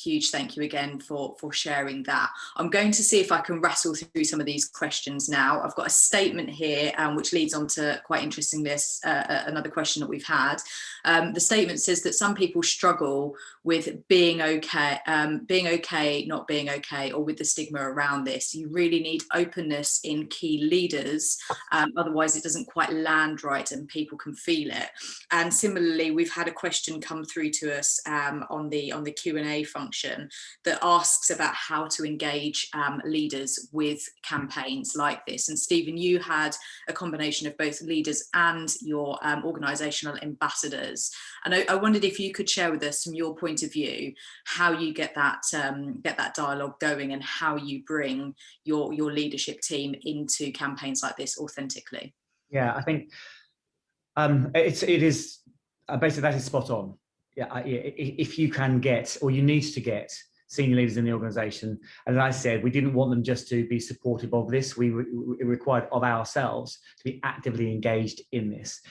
huge thank you again for sharing that. I'm going to see if I can rattle through some of these questions now. I've got a statement here which leads on to, quite interesting, another question that we've had. The statement says that some people struggle with being okay, not being okay, or with the stigma around this. You really need openness in key leaders. Otherwise it doesn't quite land right and people can feel it. And similarly, we've had a question come through to us on the Q&A function that asks about how to engage leaders with campaigns like this. And Stephen, you had a combination of both leaders and your organisational ambassadors, and I wondered if you could share with us, from your point of view, how you get that dialogue going and how you bring your leadership team into campaigns like this authentically. Yeah, I think it is basically, that is spot on. Yeah, if you can get, or you need to get, senior leaders in the organisation, and as I said, we didn't want them just to be supportive of this. It required of ourselves to be actively engaged in this.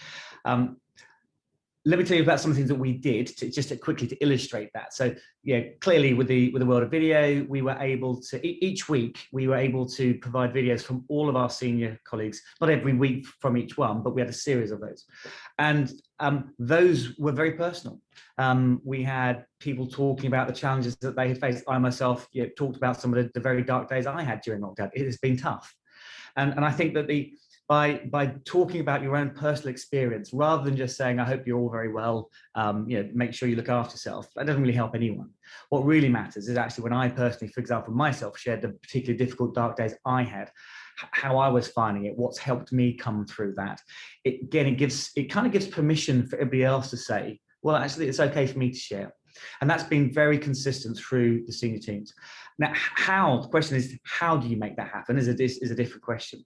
Let me tell you about some of the things that we did just quickly to illustrate that. So, yeah, clearly with the world of video, we were able to, each week, we were able to provide videos from all of our senior colleagues, not every week from each one, but we had a series of those. And those were very personal. We had people talking about the challenges that they had faced. I myself talked about some of the very dark days I had during lockdown. It has been tough. And I think that by talking about your own personal experience, rather than just saying, I hope you're all very well, make sure you look after yourself, that doesn't really help anyone. What really matters is actually when I personally, for example, myself, shared the particularly difficult dark days I had, how I was finding it, what's helped me come through that. It kind of gives permission for everybody else to say, well, actually, it's okay for me to share. And that's been very consistent through the senior teams. Now, the question is, how do you make that happen is a different question.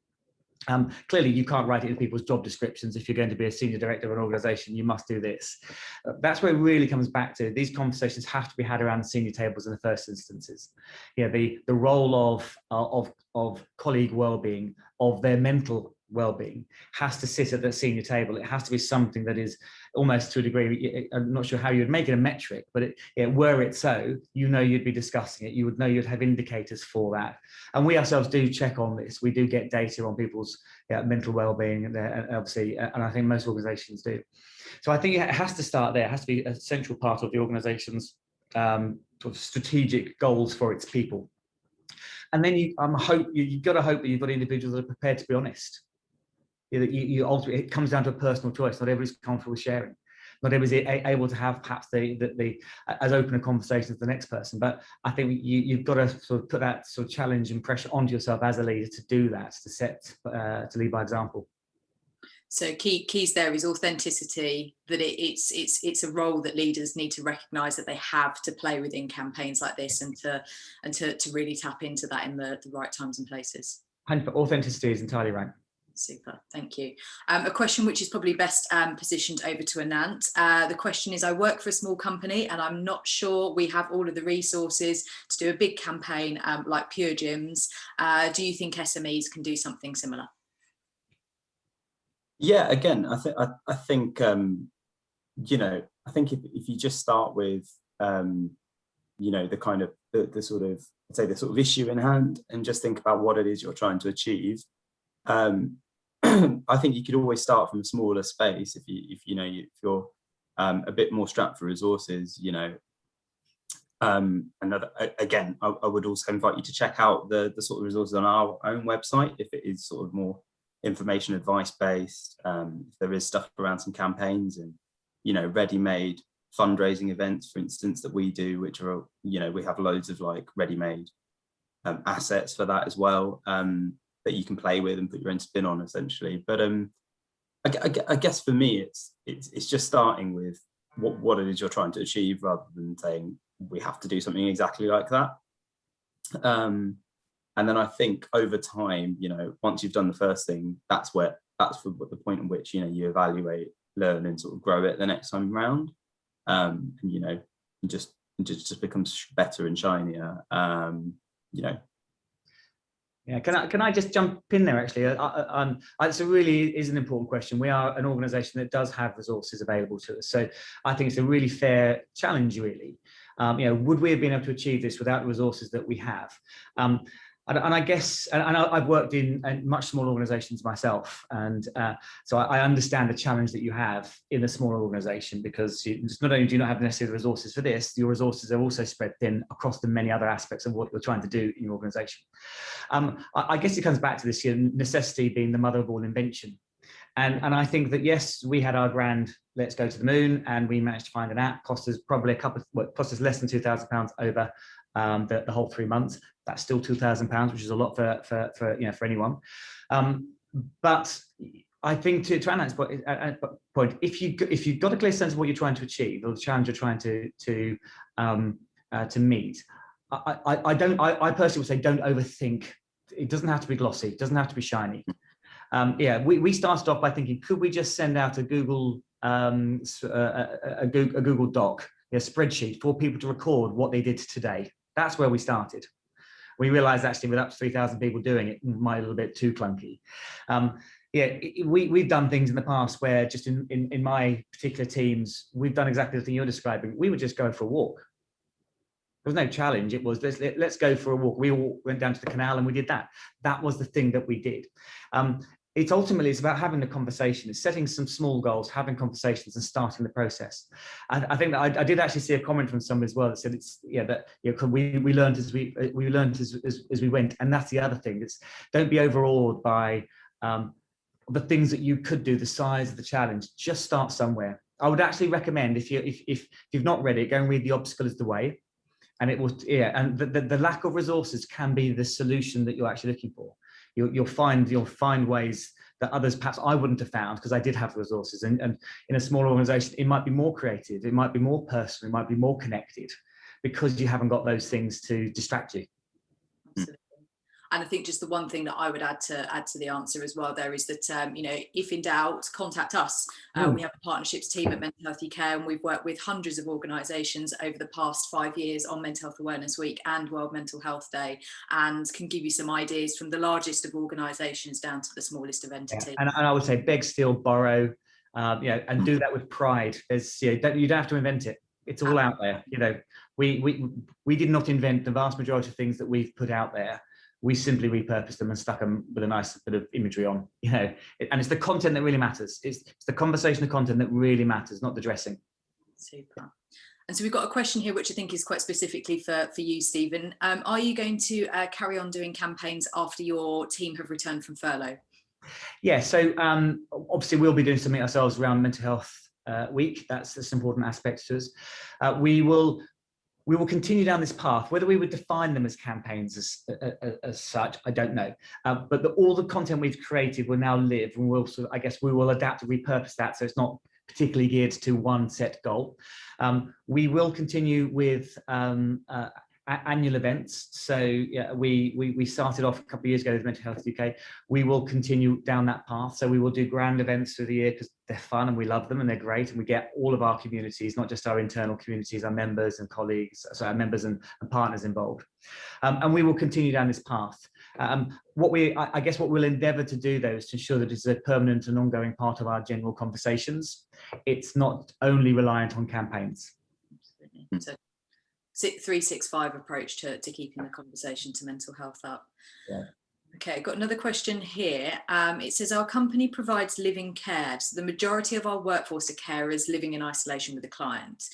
Clearly, you can't write it in people's job descriptions. If you're going to be a senior director of an organisation, you must do this. That's where it really comes back to. These conversations have to be had around the senior tables in the first instances. The role of colleague well-being, of their mental well-being, has to sit at the senior table. It has to be something that is almost, to a degree, I'm not sure how you'd make it a metric, but were it so, you'd be discussing it. You would know, you'd have indicators for that. And we ourselves do check on this. We do get data on people's mental well-being, and obviously, and I think most organizations do. So I think it has to start there. It has to be a central part of the organization's sort of strategic goals for its people. And then you've got to hope that you've got individuals that are prepared to be honest. Ultimately, it comes down to a personal choice. Not everybody's comfortable with sharing. Not everybody's able to have perhaps the as open a conversation as the next person. But I think you've got to sort of put that sort of challenge and pressure onto yourself as a leader to do that, to lead by example. So keys there is authenticity, that it's a role that leaders need to recognise that they have to play within campaigns like this, and to really tap into that in the right times and places. Authenticity is entirely right. Super, thank you. A question which is probably best positioned over to Anant. The question is, I work for a small company and I'm not sure we have all of the resources to do a big campaign like PureGyms. Do you think SMEs can do something similar? Yeah, again, I think I think if you just start with the kind of the sort of issue in hand, and just think about what it is you're trying to achieve. I think you could always start from a smaller space if you're a bit more strapped for resources. I would also invite you to check out the sort of resources on our own website if it is sort of more information advice based. If there is stuff around some campaigns and ready-made fundraising events, for instance, that we do, which are we have loads of like ready-made assets for that as well, that you can play with and put your own spin on, essentially. But I guess for me, it's just starting with what it is you're trying to achieve, rather than saying we have to do something exactly like that. And then I think over time, once you've done the first thing, that's the point at which you evaluate, learn, and sort of grow it the next time around. And just becomes better and shinier. Yeah, can I just jump in there? Actually, it's really is an important question. We are an organisation that does have resources available to us, so I think it's a really fair challenge. Really, would we have been able to achieve this without the resources that we have? And I guess, and I've worked in much smaller organisations myself, and so I understand the challenge that you have in a smaller organisation, because not only do you not have necessarily the resources for this, your resources are also spread thin across the many other aspects of what you're trying to do in your organisation. I guess it comes back to this necessity being the mother of all invention. And I think that, yes, we had our grand let's go to the moon, and we managed to find an app. Cost us probably cost us less than £2,000 over the whole 3 months. That's still £2,000, which is a lot for anyone. But I think to Anant's point, if you've got a clear sense of what you're trying to achieve, or the challenge you're trying to meet, I personally would say don't overthink. It doesn't have to be glossy. It doesn't have to be shiny. We started off by thinking, could we just send out a Google Google Doc, a spreadsheet for people to record what they did today? That's where we started. We realized actually with up to 3,000 people doing it might be a little bit too clunky. We've done things in the past where just in my particular teams, we've done exactly the thing you're describing. We would just go for a walk. There was no challenge. It was let's go for a walk. We all went down to the canal and we did that. That was the thing that we did. It's about having the conversation. It's setting some small goals, having conversations, and starting the process. I think that I did actually see a comment from someone as well that said we learned as we went, and that's the other thing. It's don't be overawed by the things that you could do, the size of the challenge. Just start somewhere. I would actually recommend if you've not read it, go and read The Obstacle Is the Way. And it will, and the lack of resources can be the solution that you're actually looking for. You'll find ways that others perhaps I wouldn't have found, because I did have resources. And in a small organization, it might be more creative, it might be more personal, it might be more connected, because you haven't got those things to distract you. Absolutely. And I think just the one thing that I would add to the answer as well there is that, if in doubt, contact us. We have a partnerships team at Mental Health UK, and we've worked with hundreds of organisations over the past 5 years on Mental Health Awareness Week and World Mental Health Day, and can give you some ideas from the largest of organisations down to the smallest of entities. And I would say beg, steal, borrow, and do that with pride. You don't have to invent it. It's all out there. We did not invent the vast majority of things that we've put out there. We simply repurposed them and stuck them with a nice bit of imagery on, and it's the content that really matters. It's the conversation, the content that really matters, not the dressing. Super. And so we've got a question here, which I think is quite specifically for you, Stephen. Are you going to carry on doing campaigns after your team have returned from furlough? Yeah, so obviously we'll be doing something ourselves around Mental Health Week. That's an important aspect to us. We will continue down this path. Whether we would define them as campaigns as such, I don't know. But all the content we've created will now live, and we will adapt and repurpose that, so it's not particularly geared to one set goal. We will continue with annual events. So we started off a couple of years ago with Mental Health UK. We will continue down that path. So we will do grand events through the year, because they're fun and we love them and they're great, and we get all of our communities, not just our internal communities, our members and colleagues, so our members and partners involved. And we will continue down this path. What we'll endeavour to do, though, is to ensure that it's a permanent and ongoing part of our general conversations. It's not only reliant on campaigns. So 365 approach to keeping the conversation to mental health up. Yeah. Okay, got another question here. It says, our company provides living care. So the majority of our workforce are carers living in isolation with a client.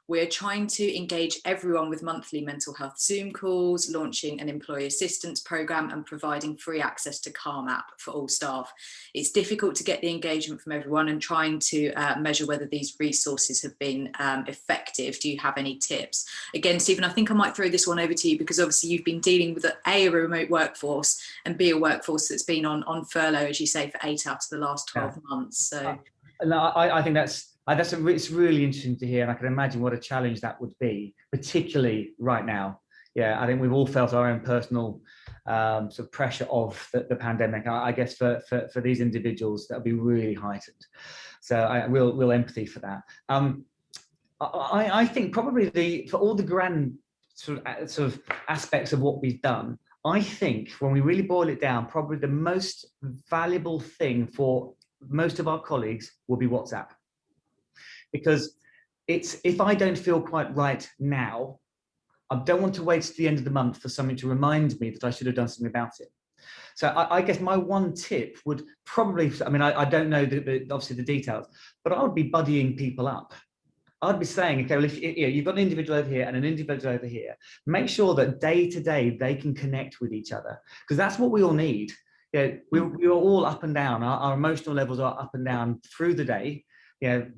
We're trying to engage everyone with monthly mental health Zoom calls, launching an employee assistance program, and providing free access to Calm app for all staff. It's difficult to get the engagement from everyone, and trying to measure whether these resources have been effective. Do you have any tips? Again, Stephen, I think I might throw this one over to you, because obviously you've been dealing with a remote workforce, and B, a workforce that's been on furlough, as you say, for 8 out of the last 12 months. So I think it's really interesting to hear, and I can imagine what a challenge that would be, particularly right now. I think we've all felt our own personal sort of pressure of the pandemic. I guess for these individuals, that'll be really heightened. So we'll empathy for that. I think probably for all the grand sort of aspects of what we've done, I think when we really boil it down, probably the most valuable thing for most of our colleagues will be WhatsApp. Because if I don't feel quite right now, I don't want to wait to the end of the month for something to remind me that I should have done something about it. So I guess my one tip would probably, I mean, I don't know obviously the details, but I would be buddying people up. I'd be saying, okay, well, if you've got an individual over here and an individual over here, make sure that day to day they can connect with each other, because that's what we all need. We are all up and down. Our emotional levels are up and down through the day,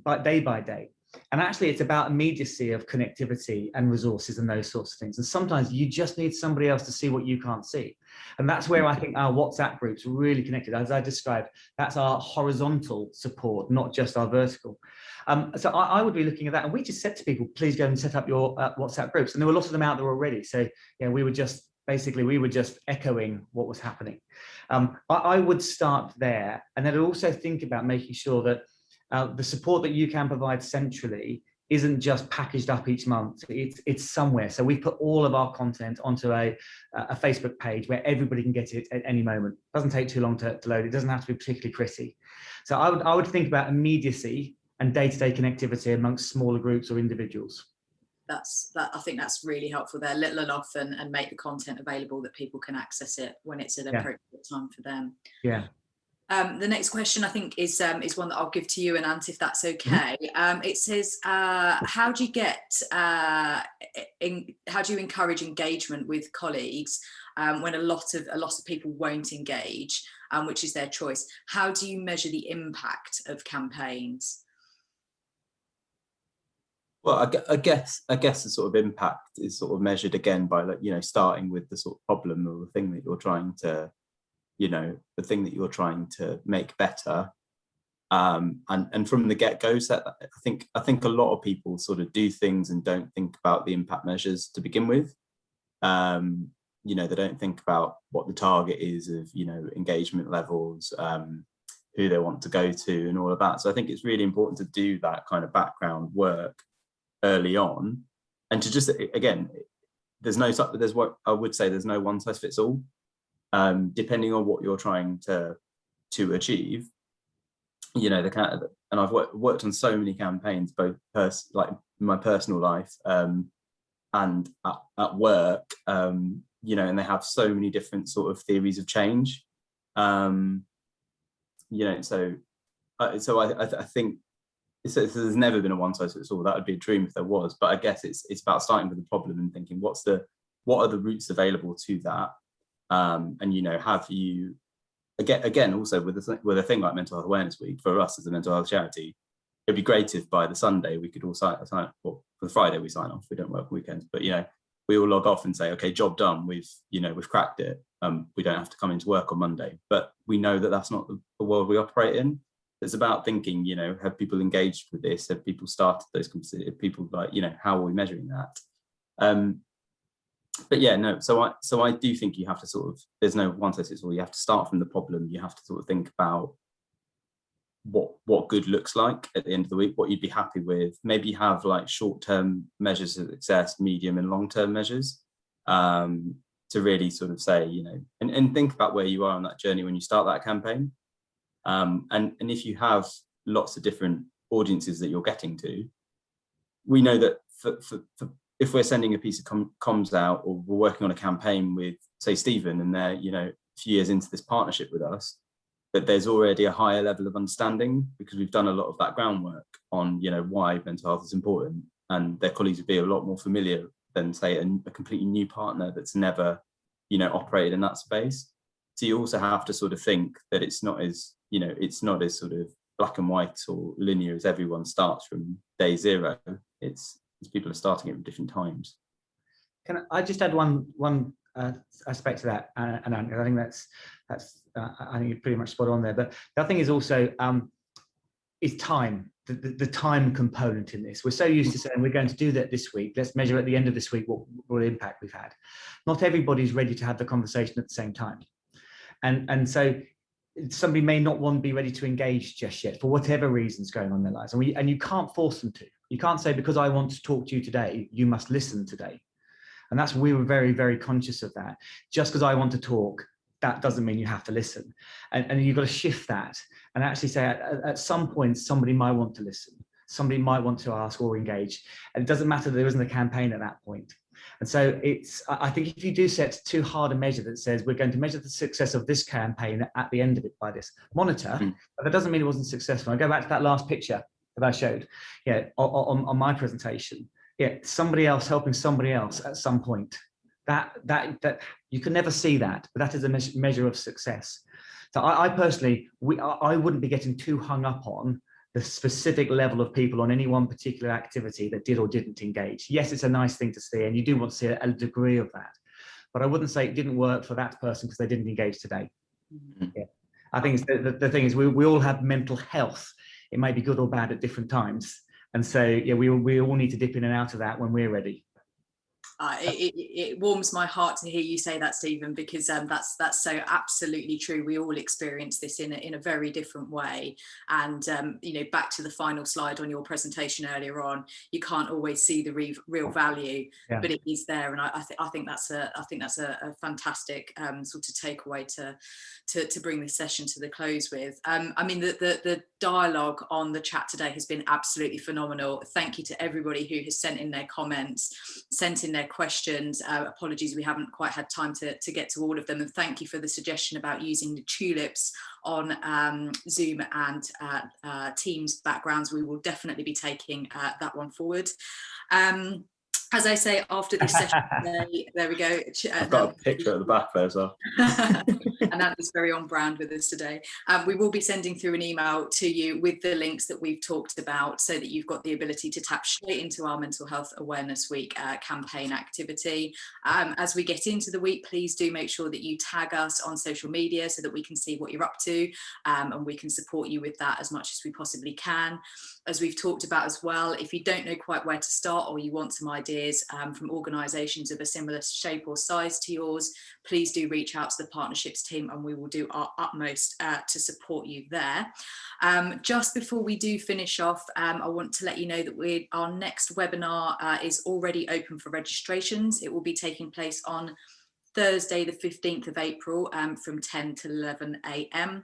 but day by day. And actually, it's about immediacy of connectivity and resources and those sorts of things. And sometimes you just need somebody else to see what you can't see. And that's where I think our WhatsApp groups really connected. As I described, that's our horizontal support, not just our vertical. So I would be looking at that. And we just said to people, please go and set up your WhatsApp groups. And there were lots of them out there already. So we were just echoing what was happening. I would start there. And then I'd also think about making sure that the support that you can provide centrally isn't just packaged up each month. It's somewhere. So we put all of our content onto a Facebook page where everybody can get it at any moment. It doesn't take too long to load. It doesn't have to be particularly pretty. So I would think about immediacy and day-to-day connectivity amongst smaller groups or individuals. I think that's really helpful there. Little and often, and make the content available that people can access it when it's an appropriate time for them. Yeah. The next question I think is one that I'll give to you, Anant, if that's okay. It says, how do you encourage engagement with colleagues when a lot of people won't engage, which is their choice? How do you measure the impact of campaigns? Well, I guess the sort of impact is sort of measured again by, like, starting with the sort of problem or the thing that you're trying to, the thing that you're trying to make better. And from the get-go, I think a lot of people sort of do things and don't think about the impact measures to begin with. They don't think about what the target is of, engagement levels, who they want to go to and all of that. So I think it's really important to do that kind of background work early on, and to just, again, there's what I would say, there's no one size fits all. Depending on what you're trying to achieve, and I've worked on so many campaigns, both like in my personal life and at work, and they have so many different sort of theories of change. So I think there's never been a one size fits all. That would be a dream if there was, but I guess it's about starting with the problem and thinking what are the routes available to that. And have you again also with a thing like Mental Health Awareness Week, for us as a mental health charity, it'd be great if by the Sunday we could all sign well, for the Friday we sign off, we don't work weekends, but we all log off and say, okay, job done, we've cracked it, we don't have to come into work on Monday. But we know that that's not the world we operate in. It's about thinking, have people engaged with this, have people started those conversations, people, like, how are we measuring that? But yeah, no, so I do think you have to sort of, there's no one size fits all. You have to start from the problem. You have to sort of think about what good looks like at the end of the week, what you'd be happy with. Maybe have like short-term measures of success, medium and long-term measures, to really sort of say, and think about where you are on that journey when you start that campaign. And if you have lots of different audiences that you're getting to, we know that for if we're sending a piece of comms out, or we're working on a campaign with, say, Stephen, and they're, a few years into this partnership with us, that there's already a higher level of understanding, because we've done a lot of that groundwork on, why mental health is important, and their colleagues would be a lot more familiar than, say, a completely new partner that's never, operated in that space. So you also have to sort of think that it's not as sort of black and white or linear as everyone starts from day zero. It's people are starting at different times. Can I just add one aspect to that, and I think that's I think you're pretty much spot on there. But the other thing is also is time, the time component in this. We're so used to saying we're going to do that this week. Let's measure at the end of this week what impact we've had. Not everybody's ready to have the conversation at the same time, and so somebody may not want to be ready to engage just yet for whatever reasons going on in their lives, and you can't force them to. You can't say, because I want to talk to you today, you must listen today. And that's, we were very, very conscious of that. Just because I want to talk, that doesn't mean you have to listen. And you've got to shift that and actually say at some point, somebody might want to listen. Somebody might want to ask or engage. And it doesn't matter that there isn't a campaign at that point. And so I think if you do set too hard a measure that says we're going to measure the success of this campaign at the end of it by this monitor, but that doesn't mean it wasn't successful. I go back to that last picture that I showed, on my presentation. Somebody else helping somebody else at some point. That you can never see that, but that is a measure of success. So I personally, I wouldn't be getting too hung up on the specific level of people on any one particular activity that did or didn't engage. Yes, it's a nice thing to see, and you do want to see a degree of that, but I wouldn't say it didn't work for that person because they didn't engage today. I think the thing is we all have mental health. It may be good or bad at different times, and so we all need to dip in and out of that when we're ready. It warms my heart to hear you say that, Stephen, because that's so absolutely true. We all experience this in a very different way. And back to the final slide on your presentation earlier on, you can't always see the real value, but it is there. And I think that's a fantastic sort of takeaway to bring this session to the close with. I mean, the dialogue on the chat today has been absolutely phenomenal. Thank you to everybody who has sent in their comments, sent in their questions. Apologies, we haven't quite had time to get to all of them. And thank you for the suggestion about using the tulips on Zoom and Teams backgrounds. We will definitely be taking that one forward. As I say, after this session today, there we go. I've got a picture at the back there as well. And that is very on brand with us today. We will be sending through an email to you with the links that we've talked about so that you've got the ability to tap straight into our Mental Health Awareness Week campaign activity. As we get into the week, please do make sure that you tag us on social media so that we can see what you're up to, and we can support you with that as much as we possibly can. As we've talked about as well, if you don't know quite where to start or you want some ideas from organisations of a similar shape or size to yours, please do reach out to the partnerships team and we will do our utmost to support you there. Just before we do finish off, I want to let you know that our next webinar is already open for registrations. It will be taking place on Thursday, the 15th of April from 10 to 11 a.m.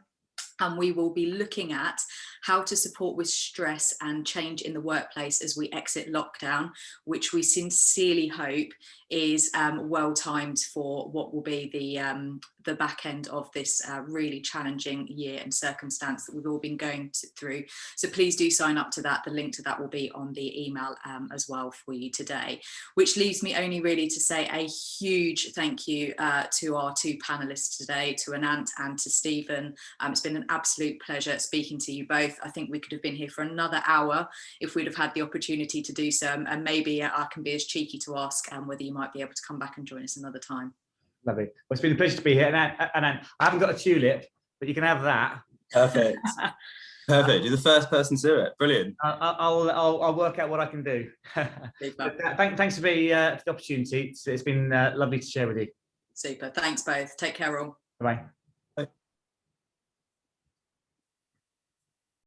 And we will be looking at how to support with stress and change in the workplace as we exit lockdown, which we sincerely hope is well timed for what will be the back end of this really challenging year and circumstance that we've all been going through. So please do sign up to that. The link to that will be on the email as well for you today, which leaves me only really to say a huge thank you to our two panelists today, to Anant and to Stephen. It's been an absolute pleasure speaking to you both. I think we could have been here for another hour if we'd have had the opportunity to do so, and maybe I can be as cheeky to ask whether you might be able to come back and join us another time. Lovely. Well, it's been a pleasure to be here. And I haven't got a tulip, but you can have that. Perfect. Perfect. You're the first person to do it. Brilliant. I'll work out what I can do. Thanks for the opportunity. It's been lovely to share with you. Super. Thanks both. Take care all. Bye.